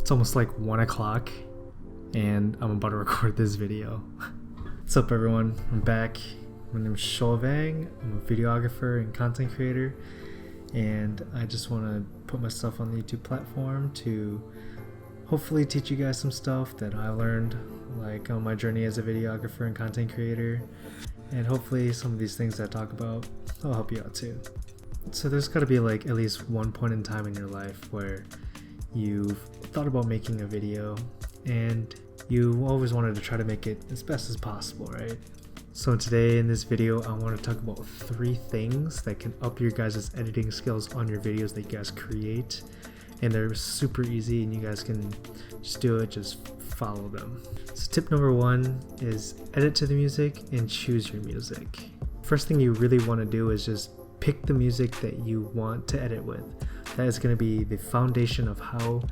It's almost like 1 o'clock and I'm about to record this video. What's up everyone, I'm back. My name is Soua. I'm a videographer and content creator, and I just want to put myself on the YouTube platform to hopefully teach you guys some stuff that I learned like on my journey as a videographer and content creator, and hopefully some of these things that I talk about will help you out too. So there's got to be like at least one point in time in your life where you've thought about making a video and you always wanted to try to make it as best as possible, right? So today in this video I want to talk about 3 things that can up your guys' editing skills on your videos that you guys create, and they're super easy and you guys can just do it, just follow them. So tip number 1 is edit to the music and choose your music. First thing you really want to do is just pick the music that you want to edit with. That is going to be the foundation of how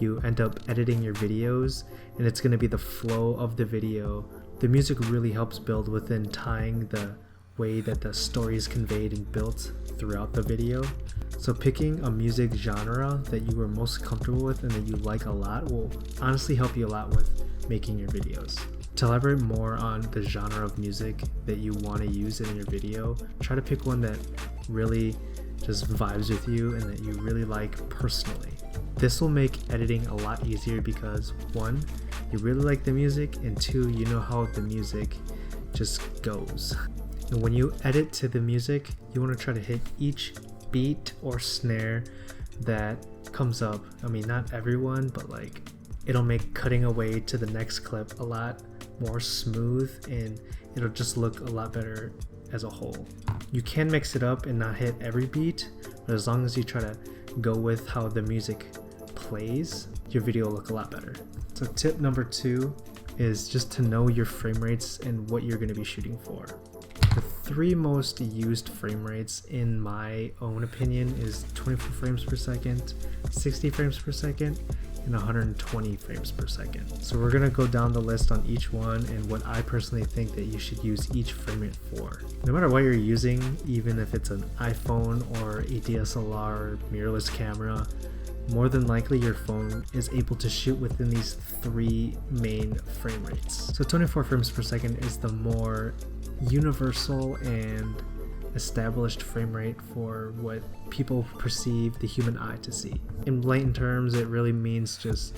you end up editing your videos, and it's going to be the flow of the video. The music really helps build within tying the way that the story is conveyed and built throughout the video. So picking a music genre that you are most comfortable with and that you like a lot will honestly help you a lot with making your videos. To elaborate more on the genre of music that you want to use in your video, try to pick one that really just vibes with you and that you really like personally. This will make editing a lot easier because 1, you really like the music, and 2, you know how the music just goes. And when you edit to the music, you want to try to hit each beat or snare that comes up. I mean, not everyone, but like it'll make cutting away to the next clip a lot more smooth and it'll just look a lot better as a whole. You can mix it up and not hit every beat, but as long as you try to go with how the music plays, your video will look a lot better. So tip number 2 is just to know your frame rates and what you're going to be shooting for. The 3 most used frame rates in my own opinion is 24 frames per second, 60 frames per second, and 120 frames per second. So we're gonna go down the list on each one and what I personally think that you should use each frame rate for. No matter what you're using, even if it's an iPhone or a DSLR mirrorless camera, more than likely your phone is able to shoot within these 3 main frame rates. So 24 frames per second is the more universal and established frame rate for what people perceive the human eye to see. In blatant terms, it really means just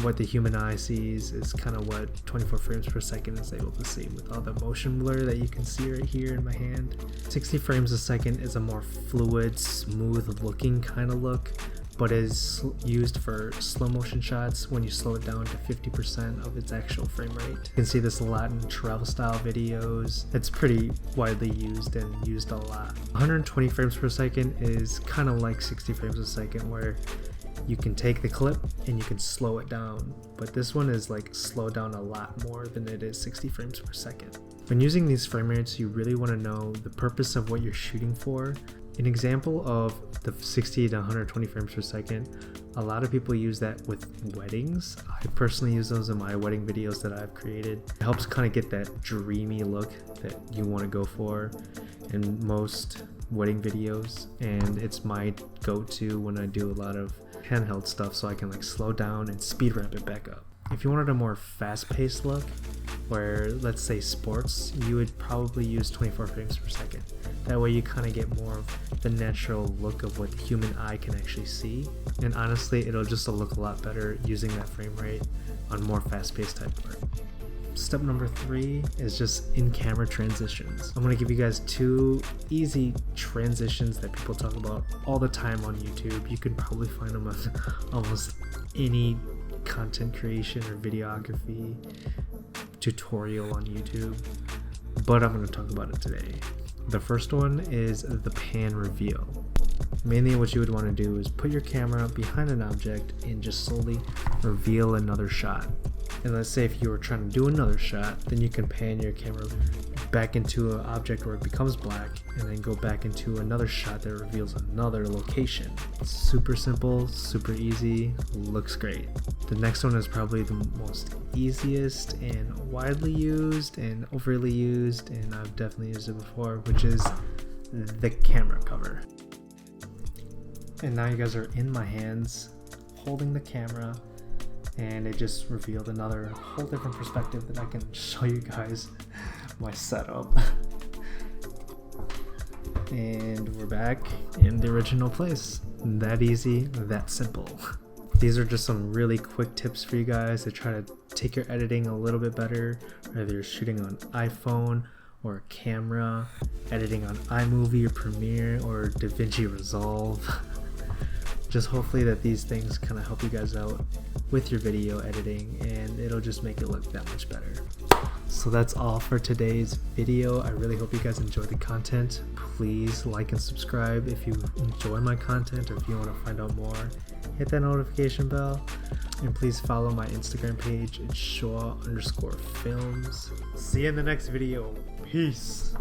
what the human eye sees is kind of what 24 frames per second is able to see with all the motion blur that you can see right here in my hand. 60 frames a second is a more fluid, smooth looking kind of look, but is used for slow motion shots when you slow it down to 50% of its actual frame rate. You can see this a lot in travel style videos. It's pretty widely used and used a lot. 120 frames per second is kind of like 60 frames a second, where you can take the clip and you can slow it down, but this one is like slowed down a lot more than it is 60 frames per second. When using these frame rates, you really want to know the purpose of what you're shooting for. An example of the 60 to 120 frames per second, a lot of people use that with weddings. I personally use those in my wedding videos that I've created. It helps kind of get that dreamy look that you want to go for in most wedding videos, and it's my go-to when I do a lot of handheld stuff, so I can like slow down and speed ramp it back up. If you wanted a more fast-paced look, where let's say sports, you would probably use 24 frames per second. That way you kind of get more of the natural look of what the human eye can actually see, and honestly it'll just look a lot better using that frame rate on more fast-paced type work. Step number 3 is just in-camera transitions. I'm going to give you guys 2 easy transitions that people talk about all the time on YouTube. You can probably find them on almost any content creation or videography tutorial on YouTube, but I'm going to talk about it today. The first one is the pan reveal. Mainly what you would want to do is put your camera behind an object and just slowly reveal another shot. And let's say if you were trying to do another shot, then you can pan your camera back into an object where it becomes black, and then go back into another shot that reveals another location. It's super simple, super easy, looks great. The next one is probably the most easiest and widely used and overly used, and I've definitely used it before, which is the camera cover. And now you guys are in my hands holding the camera. and it just revealed another whole different perspective that I can show you guys my setup. And we're back in the original place. That easy, that simple. These are just some really quick tips for you guys to try to take your editing a little bit better, whether you're shooting on iPhone or a camera, editing on iMovie or Premiere or DaVinci Resolve. Just hopefully that these things kind of help you guys out with your video editing, and it'll just make it look that much better. So that's all for today's video. I really hope you guys enjoyed the content. Please like and subscribe if you enjoy my content, or if you want to find out more, hit that notification bell, and please follow my Instagram page. It's Soua_films. See you in the next video. Peace.